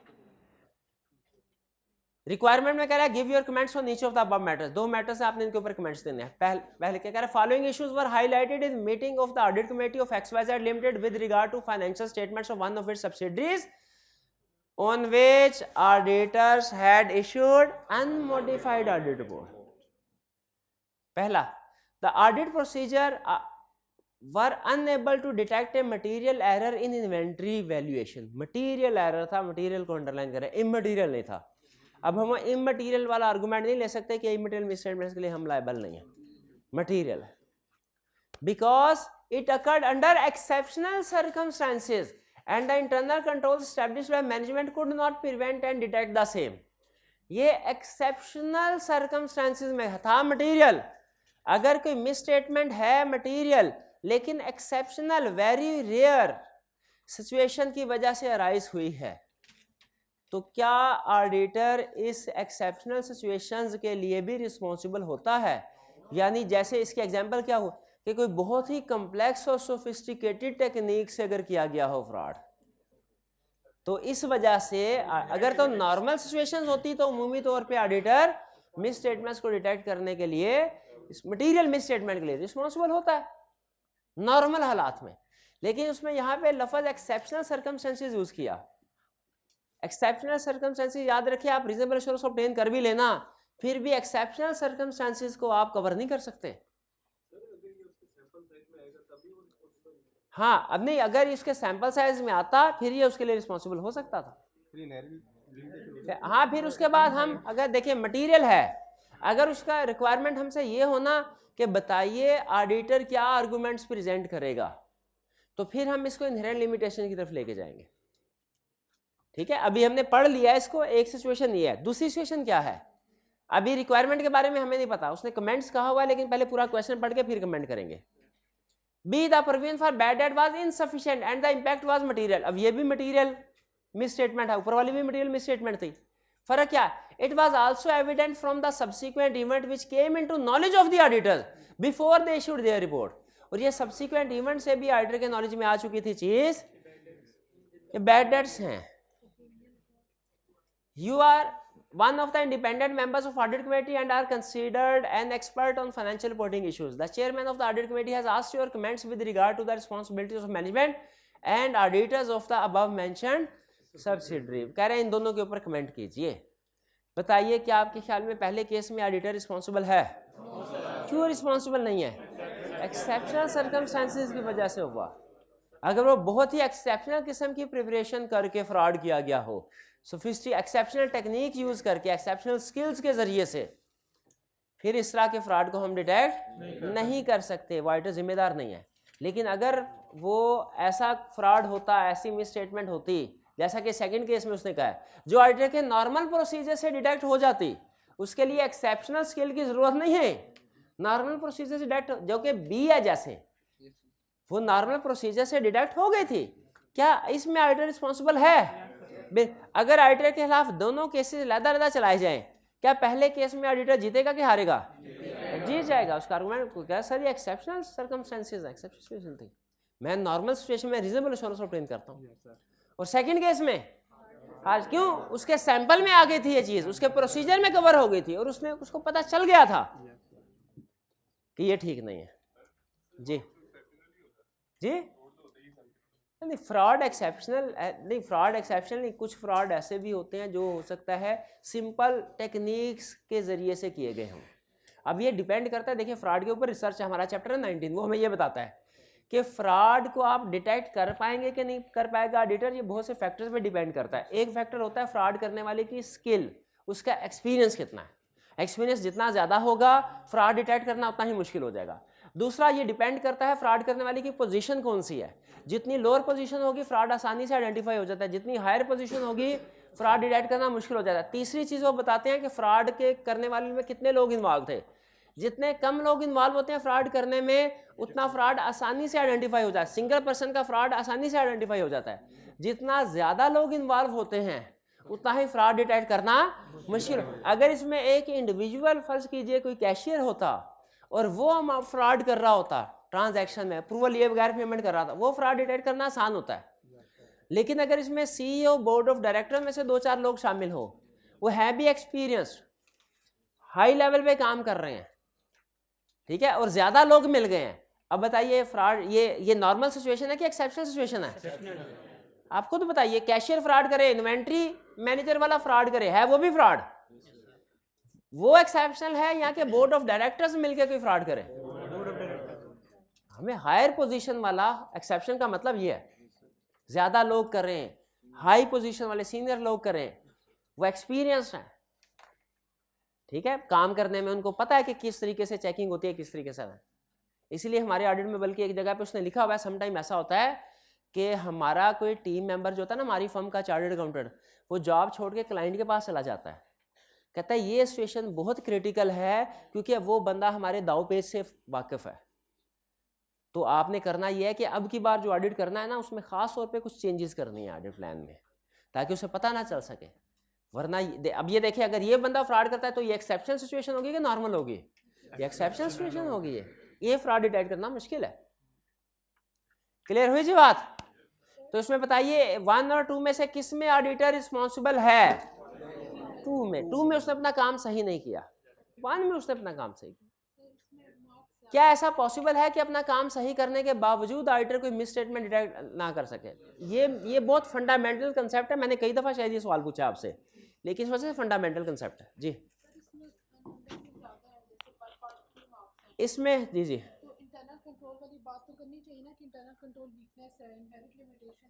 रिक्वायरमेंट में कह रहा है give your comments on each of the above matters, 2 matters आपने इनके ऊपर कमेंट्स देने हैं। पहले क्या कह रहा है, following issues were highlighted in meeting of the audit committee of XYZ limited with regard to financial statements of one of its subsidiaries on which auditors had issued unmodified audit report. पहला, the audit procedure were unable to detect a material error in inventory valuation. material error था, material को underline करें, immaterial नहीं था। अब हम immaterial वाला argument नहीं ले सकते कि immaterial misstatements के लिए हम liable नहीं है, material है, because it occurred under exceptional circumstances and the internal controls established by management could not prevent and detect the same. ये exceptional circumstances में था material। अगर कोई misstatement है material लेकिन exceptional very rare situation की वजह से arise हुई है तो क्या ऑडिटर इस exceptional situations के लिए भी responsible होता है? यानी जैसे इसके एग्जाम्पल क्या हो कि कोई बहुत ही कॉम्प्लेक्स और सोफिस्टिकेटेड टेक्निक से अगर किया गया हो फ्रॉड, तो इस वजह से अगर तो नॉर्मल सिचुएशंस होती तो उमूमी तौर पे ऑडिटर मिस स्टेटमेंट्स को डिटेक्ट करने के लिए, इस मटीरियल मिस स्टेटमेंट के लिए रिस्पॉन्सिबल होता है नॉर्मल हालात में। लेकिन उसमें यहाँ पे लफ्ज एक्सेप्शनल सर्कमस्टेंसेस यूज किया। एक्सेप्शनल सर्कमस्टेंसेस याद रखिए, आप रीजनेबल एश्योरेंस ऑब्टेन कर भी लेना फिर भी एक्सेप्शनल सर्कमस्टेंसेस को आप कवर नहीं कर सकते। हाँ, अब नहीं, अगर इसके सैंपल साइज में आता फिर ये उसके लिए रिस्पॉन्सिबल हो सकता था। हाँ, फिर उसके बाद हम अगर देखें मटेरियल है, अगर उसका रिक्वायरमेंट हमसे ये होना कि बताइए ऑडिटर क्या आर्गुमेंट्स प्रेजेंट करेगा, तो फिर हम इसको इनहेरेंट लिमिटेशन की तरफ लेके जाएंगे। ठीक है, अभी हमने पढ़ लिया इसको, एक सिचुएशन ये है। दूसरी सिचुएशन क्या है, अभी रिक्वायरमेंट के बारे में हमें नहीं पता, उसने कमेंट्स कहा हुआ है लेकिन पहले पूरा क्वेश्चन पढ़ के फिर कमेंट करेंगे। Be the provision for bad debt was insufficient and the impact was material. अब ये भी मटेरियल मिस स्टेटमेंट है, ऊपर वाली भी मटेरियल मिस स्टेटमेंट थी। फर्क क्या है, it was also evident from the subsequent event which came into knowledge of the auditors before they issued there report. और ये सब्सिक्वेंट इवेंट से भी ऑडिटर के नॉलेज में आ चुकी थी चीज, ये बैड डेट्स हैं। You are one of the independent members of audit committee and are considered an expert on financial reporting issues. The chairman of the audit committee has asked your comments with regard to the responsibilities of management and auditors of the above mentioned subsidiary. कह रहे हैं इन दोनों के ऊपर comment कीजिए, बताइए क्या आपके ख्याल में पहले केस में ऑडिटर रिस्पॉन्सिबल है? क्यों रिस्पॉन्सिबल नहीं है? एक्सेप्शनल सर्कमस्टांसेस की वजह से हुआ। अगर वो बहुत ही एक्सेप्शनल किस्म की प्रिपरेशन करके फ्रॉड किया गया हो, सोफिस्टिक एक्सेप्शनल टेक्निक यूज करके, एक्सेप्शनल स्किल्स के जरिए से, फिर इस तरह के फ्रॉड को हम डिटेक्ट नहीं कर सकते, वो ऑडिटर जिम्मेदार नहीं है। लेकिन अगर वो ऐसा फ्रॉड होता, ऐसी मिस स्टेटमेंट होती जैसा कि सेकंड केस में उसने कहा है, जो ऑडिटर के नॉर्मल प्रोसीजर से डिटेक्ट हो जाती, उसके लिए एक्सेप्शनल स्किल की जरूरत नहीं है। नॉर्मल प्रोसीजर से डिटेक्ट, जो कि बी है जैसे, वो नॉर्मल प्रोसीजर से डिटेक्ट हो गई थी, क्या इसमें ऑडिटर रिस्पॉन्सिबल है? अगर ऑडिटर के खिलाफ दोनों केसेस लदा चलाए जाएं, क्या पहले केस में ऑडिटर जीतेगा कि हारेगा? जीत जाएगा। उसका आर्गुमेंट क्या सर, ये एक्सेप्शनल सर्कमस्टेंसेस है, एक्सेप्शनल सिचुएशन थी, मैं नॉर्मल सिचुएशन में रीजनेबल एश्योरेंस ऑब्टेन करता हूं। और सेकंड केस में आज क्यों, उसके सैंपल में आ गई थी ये चीज, उसके प्रोसीजर में कवर हो गई थी और उसने उसको पता चल गया था कि ये ठीक नहीं है। जी जी नहीं, फ्रॉड एक्सेप्शनल नहीं, फ्रॉड एक्सेप्शनल नहीं, कुछ फ्रॉड ऐसे भी होते हैं जो हो सकता है सिंपल टेक्निक्स के जरिए से किए गए हों। अब ये डिपेंड करता है, देखिए फ्रॉड के ऊपर रिसर्च है, हमारा चैप्टर है 19, वो हमें ये बताता है कि फ्रॉड को आप डिटेक्ट कर पाएंगे कि नहीं कर पाएगा ऑडिटर, ये बहुत से फैक्टर्स पे डिपेंड करता है। एक फैक्टर होता है फ्रॉड करने वाले की स्किल, उसका एक्सपीरियंस कितना है। एक्सपीरियंस जितना ज़्यादा होगा फ्रॉड डिटेक्ट करना उतना ही मुश्किल हो जाएगा। दूसरा ये डिपेंड करता है फ्रॉड करने वाले की पोजीशन कौन सी है। जितनी लोअर पोजीशन होगी फ्रॉड आसानी से आइडेंटिफाई हो जाता है, जितनी हायर पोजीशन होगी फ्रॉड डिटेक्ट करना मुश्किल हो जाता है। तीसरी चीज़ वो बताते हैं कि फ्रॉड के करने वाले में कितने लोग इन्वॉल्व थे। जितने कम लोग इन्वॉल्व होते हैं फ्रॉड करने में उतना फ्रॉड आसानी से आइडेंटिफाई हो जाता है, सिंगल पर्सन का फ्रॉड आसानी से आइडेंटिफाई हो जाता है। जितना ज़्यादा लोग इन्वॉल्व होते हैं उतना ही फ्रॉड डिटेक्ट करना मुश्किल। अगर इसमें एक इंडिविजुअल फर्ज कीजिए कोई कैशियर होता और वो फ्रॉड कर रहा होता ट्रांजैक्शन में, अप्रूवल लिए बगैर पेमेंट कर रहा था, वो फ्रॉड डिटेक्ट करना आसान होता है। लेकिन अगर इसमें CEO बोर्ड ऑफ डायरेक्टर में से 2-4 लोग शामिल हो, वो है भी एक्सपीरियंस्ड, हाई लेवल पे काम कर रहे हैं, ठीक है, और ज्यादा लोग मिल गए हैं, अब बताइए फ्रॉड ये नॉर्मल सिचुएशन है कि एक्सेप्शनल सिचुएशन है? आप खुद बताइए, कैशियर फ्रॉड करे, इन्वेंट्री मैनेजर वाला फ्रॉड करे, है वो भी फ्रॉड? वो एक्सेप्शनल है या कि बोर्ड ऑफ डायरेक्टर्स मिलकर कोई फ्रॉड करे? हमें हायर पोजीशन वाला एक्सेप्शन का मतलब ये है, ज्यादा लोग कर रहे हैं, हाई पोजीशन वाले सीनियर लोग कर रहे हैं, वो एक्सपीरियंस्ड है, ठीक है, काम करने में उनको पता है कि किस तरीके से चेकिंग होती है, किस तरीके से है। इसीलिए हमारे ऑडिट में बल्कि एक जगह पे उसने लिखा हुआ है, समटाइम ऐसा होता है कि हमारा कोई टीम मेंबर जो होता है ना, हमारी फर्म का चार्टर्ड अकाउंटेंट, वो जॉब छोड़ के क्लाइंट के पास चला जाता है, कहता है ये सिचुएशन बहुत क्रिटिकल है क्योंकि वो बंदा हमारे दाव पेच से वाकिफ है। तो आपने करना ये है कि अब की बार जो ऑडिट करना है ना, उसमें खास तौर पे कुछ चेंजेस करनी है ऑडिट प्लान में, ताकि उसे पता ना चल सके। वरना अब ये देखिए, अगर ये बंदा फ्रॉड करता है तो ये एक्सेप्शनल सिचुएशन होगी कि नॉर्मल होगी? ये एक्सेप्शनल सिचुएशन होगी, ये फ्रॉड डिटेक्ट करना मुश्किल है। क्लियर हुई जी बात? तो इसमें बताइए 1 और 2 में से किस में ऑडिटर रिस्पॉन्सिबल है? 2 में उसने अपना काम सही नहीं किया, 1 में उसने अपना काम सही किया। क्या ऐसा पॉसिबल है कि अपना काम सही करने के बावजूद ऑडिटर कोई मिस स्टेटमेंट डिटेक्ट ना कर सके? ये बहुत फंडामेंटल कंसेप्ट है, मैंने कई दफ़ा शायद ये सवाल पूछा आपसे, लेकिन इस वजह से फंडामेंटल कंसेप्ट है जी। इसमें जी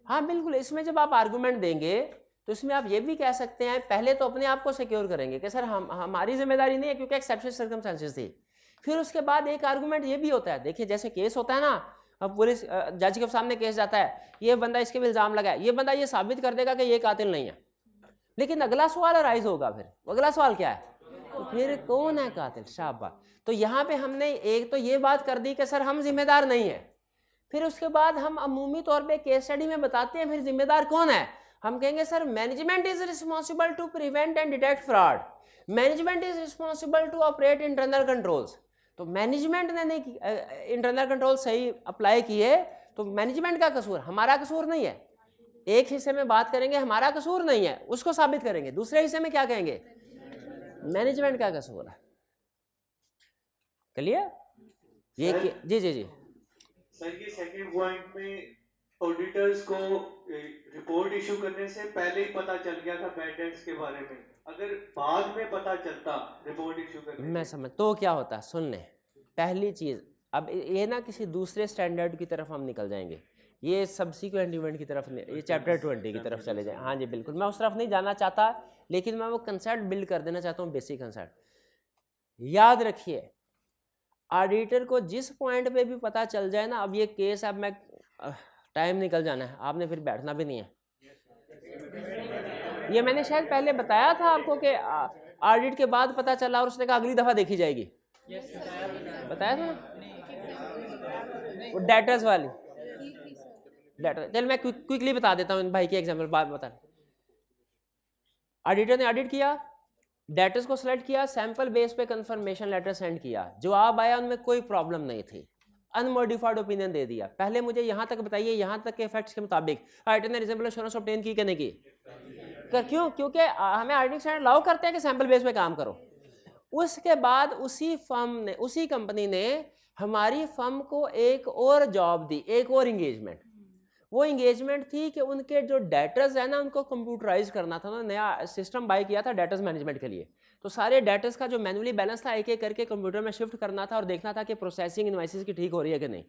हाँ बिल्कुल, इसमें जब आप आर्गूमेंट देंगे तो इसमें आप ये भी कह सकते हैं, पहले तो अपने आप को सिक्योर करेंगे कि सर हमारी जिम्मेदारी नहीं है क्योंकि एक्सेप्शनल सर्कमस्टेंसेस थी। फिर उसके बाद एक आर्गूमेंट ये भी होता है, देखिए जैसे केस होता है ना, अब पुलिस जज के सामने केस जाता है, ये बंदा इसके भी इल्जाम लगा है, ये बंदा ये साबित कर देगा कि ये कातिल नहीं है, लेकिन अगला सवाल अराइज होगा, फिर अगला सवाल क्या है, तो फिर कौन है कातिल? शाबाश। तो यहाँ पे हमने एक तो ये बात कर दी कि सर हम जिम्मेदार नहीं है, फिर उसके बाद हम अमूमी तौर पे केस स्टडी में बताते हैं फिर जिम्मेदार कौन है। हम कहेंगे sir management is responsible to prevent and detect fraud, management is responsible to operate internal controls. तो मैनेजमेंट ने नहीं इंटरनल कंट्रोल सही अप्लाई किए तो मैनेजमेंट का कसूर, हमारा कसूर नहीं है। एक हिस्से में बात करेंगे हमारा कसूर नहीं है, उसको साबित करेंगे, दूसरे हिस्से में क्या कहेंगे, मैनेजमेंट का कसूर है। क्लियर? ये जी जी जी सर, ये सेकंड पॉइंट में ऑडिटर्स को रिपोर्ट इशू करने से पहले ही पता चल गया था बैड डेट्स के बारे में, अगर बाद में पता चलता रिपोर्ट इशू करने, मैं समझ, तो क्या होता, सुन लें, पहली चीज, अब ये ना किसी दूसरे स्टैंडर्ड की तरफ हम निकल जाएंगे, ये सब्सिक्वेंट इवेंट की तरफ, ये चैप्टर 20 की तरफ चले जाए। हाँ जी बिल्कुल, मैं उस तरफ नहीं जाना चाहता, लेकिन मैं वो कंसेप्ट बिल्ड कर देना चाहता हूँ, बेसिक कंसेप्ट। याद रखिए, ऑडिटर को जिस पॉइंट पे भी पता चल जाए ना, अब ये केस, अब मैं टाइम निकल जाना है, आपने फिर बैठना भी नहीं है, ये मैंने शायद पहले बताया था आपको कि ऑडिट के बाद पता चला और उसने कहा अगली दफा देखी जाएगी, बताया था वो डेटर्स वाली लेटर। चल मैं क्विकली बता देता हूँ भाई के एग्जाम्पल, बात बता। ऑडिटर ने ऑडिट किया, डेटर्स को सिलेक्ट किया, सैंपल बेस पे कंफर्मेशन लेटर सेंड किया, जवाब आया उनमें कोई प्रॉब्लम नहीं थी, अनमोडिफाइड ओपिनियन दे दिया। पहले मुझे यहाँ तक बताइए, यहाँ तक के फैक्ट्स के मुताबिक ऑडिटर ने रीजनेबल एश्योरेंस ऑब्टेन की कि नहीं की? क्यों? क्योंकि हमें ऑडिटिंग स्टैंडर्ड अलाउ करते हैं कि सैंपल बेस पे काम करो। उसके बाद उसी फर्म ने, उसी कंपनी ने हमारी फर्म को एक और जॉब दी, एक और इंगेजमेंट। वो इंगेजमेंट थी कि उनके जो डेटर्स है ना, उनको कंप्यूटराइज करना था। उन्होंने नया सिस्टम बाय किया था डेटर्स मैनेजमेंट के लिए, तो सारे डेटर्स का जो मैनुअली बैलेंस था एक एक करके कंप्यूटर में शिफ्ट करना था और देखना था कि प्रोसेसिंग इनवॉइसेस की ठीक हो रही है कि नहीं।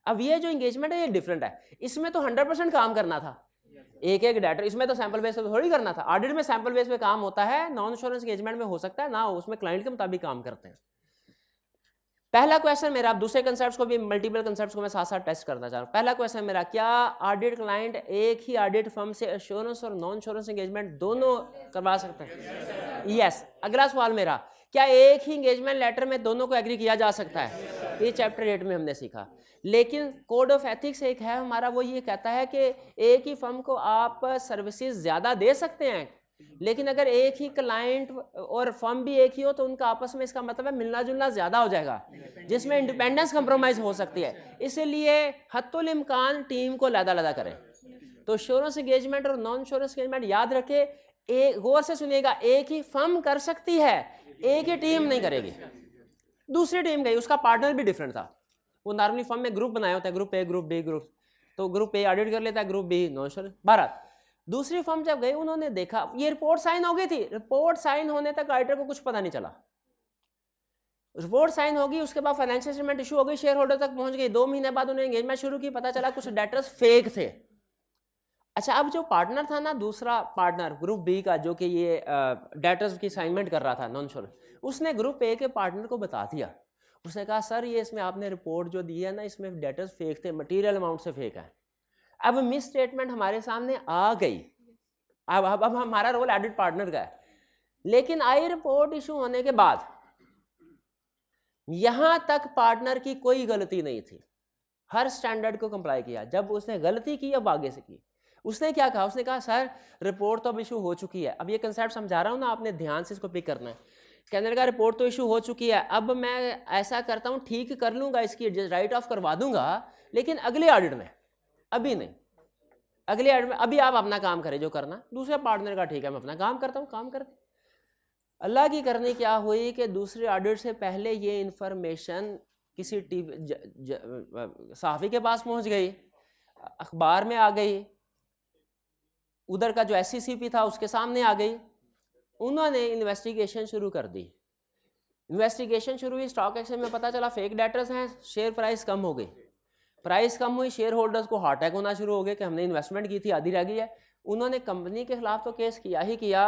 अब ये जो इंगेजमेंट है ये डिफरेंट है, इसमें तो 100% काम करना था, एक एक डेटर, इसमें तो सैंपल बेस पे थोड़ी करना था। ऑडिट में सैंपल बेस पे काम होता है, नॉन इंश्योरेंस इंगेजमेंट में हो सकता है ना हो, उसमें क्लाइंट के मुताबिक काम करते हैं। पहला क्वेश्चन मेरा, आप दूसरे कंसेप्ट को भी, मल्टीपल कंसेप्ट को मैं साथ साथ टेस्ट करना चाह रहा हूँ। पहला क्वेश्चन मेरा, क्या ऑडिट क्लाइंट एक ही ऑडिट फर्म से एश्योरेंस और नॉन एश्योरेंस एंगेजमेंट दोनों करवा सकते हैं? यस। अगला सवाल मेरा, क्या एक ही एंगेजमेंट लेटर में दोनों को एग्री किया जा सकता है? ये चैप्टर 8 में हमने सीखा। लेकिन कोड ऑफ एथिक्स एक है हमारा, वो ये कहता है कि एक ही फर्म को आप सर्विसेज ज़्यादा दे सकते हैं, लेकिन अगर एक ही क्लाइंट और फर्म भी एक ही हो तो उनका आपस में, इसका मतलब है मिलना जुलना ज़्यादा हो जाएगा, जिसमें इंडिपेंडेंस कंप्रोमाइज़ हो सकती है। इसलिए हत्तुल इम्कान टीम को लदा करें। तो एश्योरेंस एंगेजमेंट और नॉन एश्योरेंस एंगेजमेंट याद रखें, एक गौर से सुनिएगा, एक ही फर्म कर सकती है, एक ही टीम नहीं करेगी। दूसरी टीम गई, उसका पार्टनर भी डिफरेंट था। वो नॉर्मली फर्म में ग्रुप बनाया होता है, group A, group B, group, तो ग्रुप ए ऑडिट कर लेता है, group B non assurance. Bharat दूसरी फर्म जब गई, उन्होंने देखा ये रिपोर्ट साइन हो गई थी, रिपोर्ट साइन होने तक ऑडिटर को कुछ पता नहीं चला। रिपोर्ट साइन होगी, उसके बाद फाइनेंशियल स्टेटमेंट इशू हो गई, शेयर होल्डर तक पहुंच गई। 2 महीने बाद उन्होंने एंगेजमेंट शुरू की, पता चला कुछ डेटर्स फेक थे। अच्छा, अब जो पार्टनर था ना, दूसरा पार्टनर ग्रुप बी का, जो कि ये डेटर्स की असाइनमेंट कर रहा था नॉन एश्योरेंस, उसने ग्रुप ए के पार्टनर को बता दिया। उसने कहा सर ये इसमें आपने रिपोर्ट जो दी है ना, इसमें डेटर्स फेक थे, मटेरियल अमाउंट से फेक है। अब मिस स्टेटमेंट हमारे सामने आ गई, अब हमारा रोल ऑडिट पार्टनर का है। लेकिन आई रिपोर्ट इशू होने के बाद यहां तक पार्टनर की कोई गलती नहीं थी, हर स्टैंडर्ड को कंप्लाई किया। जब उसने गलती की, अब आगे से की, उसने क्या कहा, उसने कहा सर रिपोर्ट तो अब इशू हो चुकी है। अब ये कंसेप्ट समझा रहा हूं ना, आपने ध्यान से इसको पिक करना है। कहने लगा रिपोर्ट तो इशू हो चुकी है, अब मैं ऐसा करता हूं, ठीक कर लूंगा, इसकी राइट ऑफ करवा दूंगा, लेकिन अगले ऑडिट में, अभी नहीं, अगले ऑडिट में, अभी आप अपना काम करें जो करना। दूसरे पार्टनर का ठीक है, मैं अपना काम करता हूं, काम करते। अल्लाह की करनी क्या हुई कि दूसरे ऑडिट से पहले ये इंफॉर्मेशन किसी सहाफ़ी के पास पहुंच गई, अखबार में आ गई, उधर का जो SCCP था उसके सामने आ गई। उन्होंने इन्वेस्टिगेशन शुरू कर दी। इन्वेस्टिगेशन शुरू हुई, स्टॉक एक्सचेंज में पता चला फेक डेटर्स हैं, शेयर प्राइस कम हो गई। प्राइस कम हुई, शेयर होल्डर्स को हार्ट अटैक होना शुरू हो गया कि हमने इन्वेस्टमेंट की थी, आधी रह गई है। उन्होंने कंपनी के खिलाफ तो केस किया ही किया,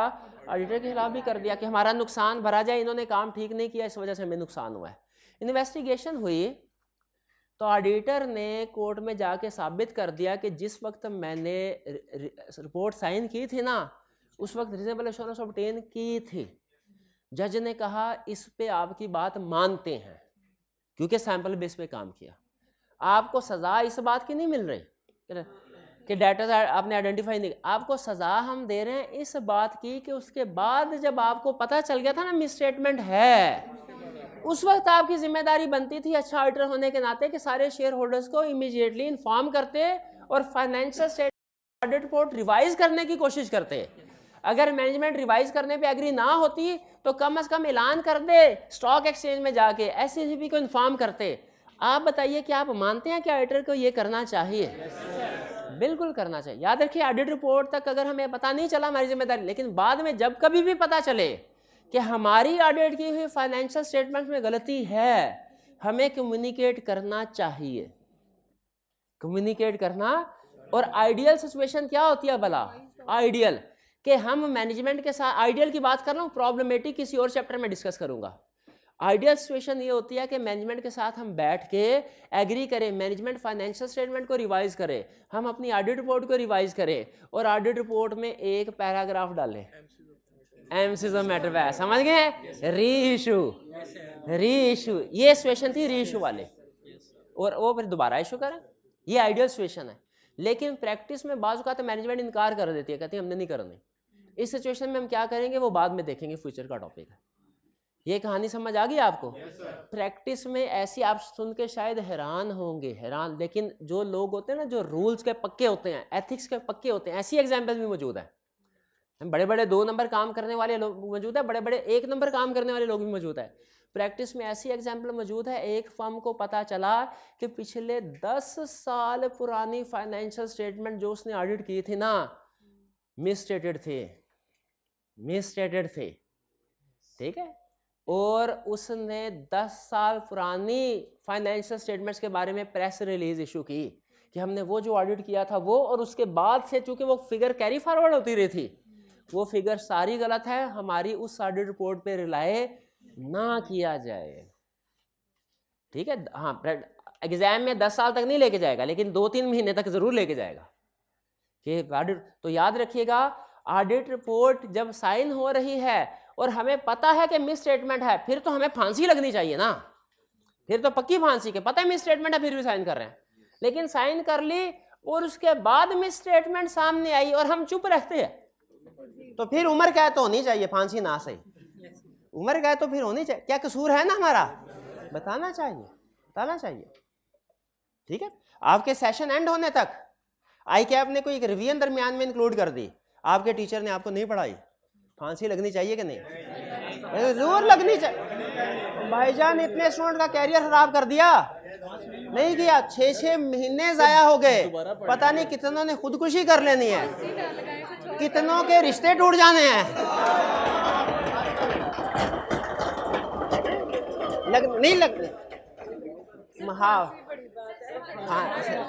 ऑडिटर के खिलाफ भी कर दिया कि हमारा नुकसान भरा जाए, इन्होंने काम ठीक नहीं किया, इस वजह से हमें नुकसान हुआ है। इन्वेस्टिगेशन हुई तो ऑडिटर ने कोर्ट में जाके साबित कर दिया कि जिस वक्त मैंने रिपोर्ट साइन की थी ना, उस वक्त रीजनेबल एश्योरेंस ऑब्टेन की थी। जज ने कहा इस पे आपकी बात मानते हैं, क्योंकि सैंपल बेस पे काम किया। आपको सज़ा इस बात की नहीं मिल रही कि डाटा आपने आइडेंटिफाई नहीं, आपको सज़ा हम दे रहे हैं इस बात की कि उसके बाद जब आपको पता चल गया था ना मिस स्टेटमेंट है, उस वक्त आपकी जिम्मेदारी बनती थी अच्छा ऑडिटर होने के नाते कि सारे शेयर होल्डर्स को इमीडिएटली इन्फॉर्म करते और financial statement audit report revise करने की कोशिश करते। अगर मैनेजमेंट रिवाइज करने पे एग्री ना होती तो कम से कम ऐलान कर दे, स्टॉक एक्सचेंज में जाके SCCP को इन्फॉर्म करते। आप बताइए कि आप मानते हैं कि ऑडिटर को ये करना चाहिए? बिल्कुल करना चाहिए। याद रखिए, ऑडिट रिपोर्ट तक अगर हमें पता नहीं चला हमारी जिम्मेदारी, लेकिन बाद में जब कभी भी पता चले कि हमारी ऑडिट की हुई फाइनेंशियल स्टेटमेंट में गलती है, हमें कम्युनिकेट करना चाहिए, कम्युनिकेट करना। और आइडियल सिचुएशन क्या होती है भला? आइडियल कि हम मैनेजमेंट के साथ, आइडियल की बात कर रहा हूँ, प्रॉब्लमेटिक किसी और चैप्टर में डिस्कस करूंगा। आइडियल सिचुएशन ये होती है कि मैनेजमेंट के साथ हम बैठ के एग्री करें, मैनेजमेंट फाइनेंशियल स्टेटमेंट को रिवाइज करे, हम अपनी ऑडिट रिपोर्ट को रिवाइज करें और ऑडिट रिपोर्ट में एक पैराग्राफ डालें, एमसीजम मैटर पे। समझ गए? री इशू, ये सिचुएशन थी री इशू वाले, और वो फिर दोबारा इशू करें, ये आइडियल सिचुएशन है। लेकिन प्रैक्टिस में बाज़ औक़ात मैनेजमेंट इनकार कर देती है, कहती है हमने नहीं करनी। इस सिचुएशन में हम क्या करेंगे वो बाद में देखेंगे, फ्यूचर का टॉपिक है। ये कहानी समझ आ गई आपको? प्रैक्टिस में ऐसी आप सुन के शायद हैरान होंगे, हैरान। लेकिन जो लोग होते हैं ना, जो रूल्स के पक्के होते हैं, एथिक्स के पक्के होते हैं, ऐसी एग्जाम्पल भी मौजूद है। बड़े बड़े 2 नंबर काम करने वाले लोग मौजूद है, बड़े बड़े 1 नंबर काम करने वाले लोग भी मौजूद है। प्रैक्टिस में ऐसी एग्जाम्पल मौजूद है। एक फर्म को पता चला कि पिछले 10 साल पुरानी फाइनेंशियल स्टेटमेंट जो उसने ऑडिट की थी ना, मिसस्टेटेड थे, ठीक है। और उसने 10 साल पुरानी फाइनेंशियल स्टेटमेंट्स के बारे में प्रेस रिलीज इशू की कि हमने वो जो ऑडिट किया था वो, और उसके बाद से चूंकि वो फिगर कैरी फॉरवर्ड होती रही थी, वो फिगर सारी गलत है, हमारी उस ऑडिट रिपोर्ट पे रिलाय ना किया जाए। ठीक है, हाँ एग्जाम में 10 साल तक नहीं लेके जाएगा, लेकिन 2-3 महीने तक जरूर लेके जाएगा कि ऑडिट। तो याद रखिएगा, ऑडिट रिपोर्ट जब साइन हो रही है और हमें पता है कि मिस स्टेटमेंट है, फिर तो हमें फांसी लगनी चाहिए ना, फिर तो पक्की फांसी के, पता है मिस स्टेटमेंट है फिर भी साइन कर रहे हैं। लेकिन साइन कर ली और उसके बाद मिस स्टेटमेंट सामने आई और हम चुप रहते हैं, तो फिर उम्र कैद तो होनी चाहिए, फांसी ना सही, उम्र कैद तो फिर होनी चाहिए। क्या कसूर है ना हमारा, बताना चाहिए। ठीक है, आपके सेशन एंड होने तक आई क्या आपने कोई एक रिवीजन दरमियान में इंक्लूड कर दी, आपके टीचर ने आपको नहीं पढ़ाई, फांसी लगनी चाहिए कि नहीं? जरूर लगनी चाहिए। भाईजान इतने स्टूडेंट का कैरियर खराब कर दिया, नहीं किया, 6-6 महीने जाया हो गए, पता नहीं कितनों ने खुदकुशी कर लेनी है, कितनों के रिश्ते टूट जाने हैं। नहीं लगने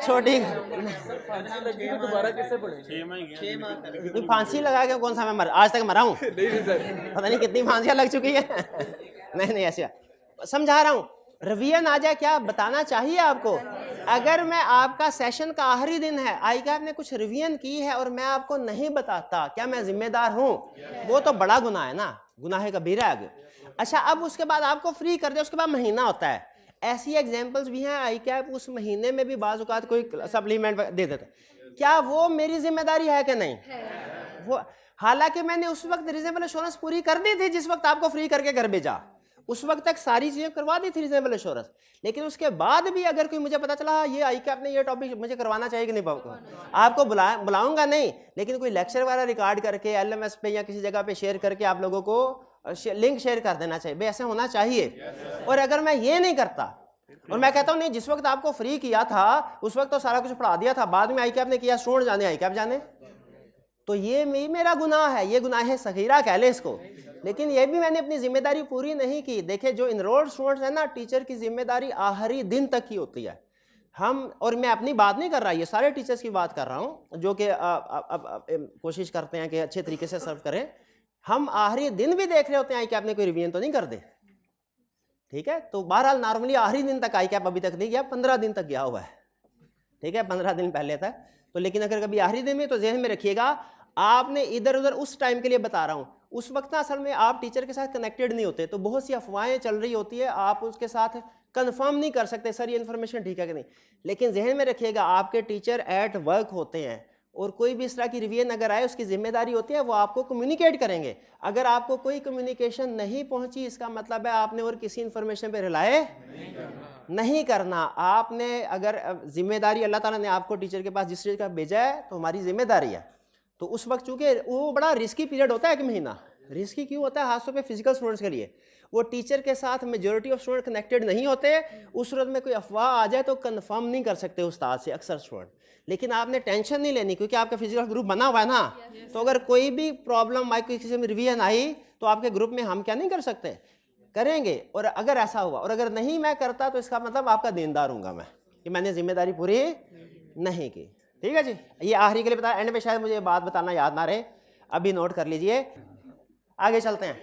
छोटी दोबारा किससे पढ़ेंगे? फांसी लगा के कौन सा मैं आज तक मरा हूँ? पता नहीं कितनी फांसियां लग चुकी है। नहीं ऐसे समझा रहा हूँ, रिवीजन आ जाए, क्या बताना चाहिए आपको। अगर मैं आपका सेशन का आखिरी दिन है, आई क्या आपने कुछ रिवीजन की है और मैं आपको नहीं बताता, क्या मैं जिम्मेदार हूँ? वो तो बड़ा गुनाह है ना, गुनाह कबीरा है। अच्छा, अब उसके बाद आपको फ्री कर दे, उसके बाद महीना होता है। ऐसी एग्जांपल्स भी हैं, आई कैप उस महीने में भी बाज़ औक़ात कोई सप्लीमेंट दे देता है, क्या वो मेरी जिम्मेदारी है कि नहीं? वो हालांकि मैंने उस वक्त रीजनेबल एश्योरेंस पूरी कर दी थी जिस वक्त आपको फ्री करके घर भेजा, उस वक्त तक सारी चीज़ें करवा दी थी रीजनेबल एश्योरेंस, लेकिन उसके बाद भी अगर कोई मुझे पता चला ये आई कैप ने ये टॉपिक मुझे करवाना चाहिए कि नहीं, आपको बुलाऊंगा नहीं, लेकिन कोई लेक्चर वगैरह रिकॉर्ड करके LMS पे या किसी जगह पे शेयर करके आप लोगों को लिंक शेयर कर देना चाहिए, भाई ऐसा होना चाहिए। और अगर मैं ये नहीं करता और मैं कहता हूँ नहीं जिस वक्त आपको फ्री किया था उस वक्त तो सारा कुछ पढ़ा दिया था, बाद में आई कैप ने किया, स्टूडेंट जाने आई कैप जाने, तो ये मेरा गुनाह है, ये गुनाह है सगीरा कह ले इसको। लेकिन ये भी मैंने अपनी जिम्मेदारी पूरी नहीं की। देखे जो इनरोल्ड स्टूडेंट्स हैं ना, टीचर की जिम्मेदारी आखिरी दिन तक ही होती है। हम, और मैं अपनी बात नहीं कर रहा, ये सारे टीचर्स की बात कर रहा हूँ जो कि कोशिश करते हैं कि अच्छे तरीके से सर्व करें। हम आखिरी दिन भी देख रहे होते हैं आई कैप ने कोई रिवीजन तो नहीं कर दे, ठीक है। तो बहरहाल नॉर्मली आखिरी दिन तक आई कैप अभी तक नहीं गया, 15 दिन तक गया हुआ है, ठीक है, 15 दिन पहले तक। तो लेकिन अगर कभी आखिरी दिन में, तो जहन में रखिएगा आपने इधर उधर उस टाइम के लिए बता रहा हूँ, उस वक्त ना असल में आप टीचर के साथ कनेक्टेड नहीं होते, तो बहुत सी अफवाहें चल रही होती है, आप उसके साथ कंफर्म नहीं कर सकते सर ये इन्फॉर्मेशन ठीक है कि नहीं। लेकिन जहन में रखिएगा आपके टीचर एट वर्क होते हैं और कोई भी इस तरह की रिवीजन अगर आए उसकी जिम्मेदारी होती है वो आपको कम्युनिकेट करेंगे। अगर आपको कोई कम्युनिकेशन नहीं पहुंची इसका मतलब है आपने और किसी इन्फॉर्मेशन पे रिलाय नहीं करना। आपने अगर जिम्मेदारी अल्लाह ताला ने आपको टीचर के पास जिस चीज़ का भेजा है तो हमारी जिम्मेदारी है। तो उस वक्त चूँकि वो बड़ा रिस्की पीरियड होता है, 1 महीना रिस्की क्यों होता है, खासतौर पे फिजिकल स्टूडेंट्स के लिए। वो टीचर के साथ मेजॉरिटी ऑफ स्टूडेंट कनेक्टेड नहीं होते, उस सूरत में कोई अफवाह आ जाए तो कंफर्म नहीं कर सकते उस्ताद से अक्सर स्टूडेंट। लेकिन आपने टेंशन नहीं लेनी क्योंकि आपका फिजिकल ग्रुप बना हुआ है ना, तो अगर कोई भी प्रॉब्लम आई, किसी में रिवीजन आई तो आपके ग्रुप में हम क्या नहीं कर सकते, करेंगे। और अगर ऐसा हुआ और अगर नहीं मैं करता तो इसका मतलब आपका देनदार हूँगा मैं कि मैंने जिम्मेदारी पूरी नहीं की। ठीक है जी, ये आखिरी के लिए बताया, एंड में शायद मुझे बात बताना याद ना रहे, अभी नोट कर लीजिए। आगे चलते हैं,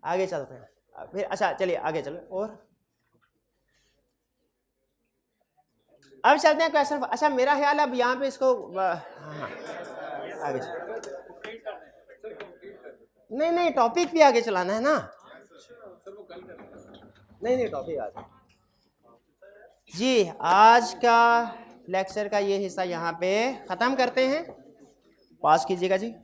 आगे चलते हैं फिर। अच्छा चलिए आगे चलो, और अब चलते हैं क्वेश्चन। अच्छा मेरा ख्याल है अब यहाँ पे इसको हाँ आगे नहीं टॉपिक भी आगे चलाना है ना, नहीं टॉपिक आगे जी। आज का लेक्चर का ये हिस्सा यहाँ पे ख़त्म करते हैं, पास कीजिएगा जी।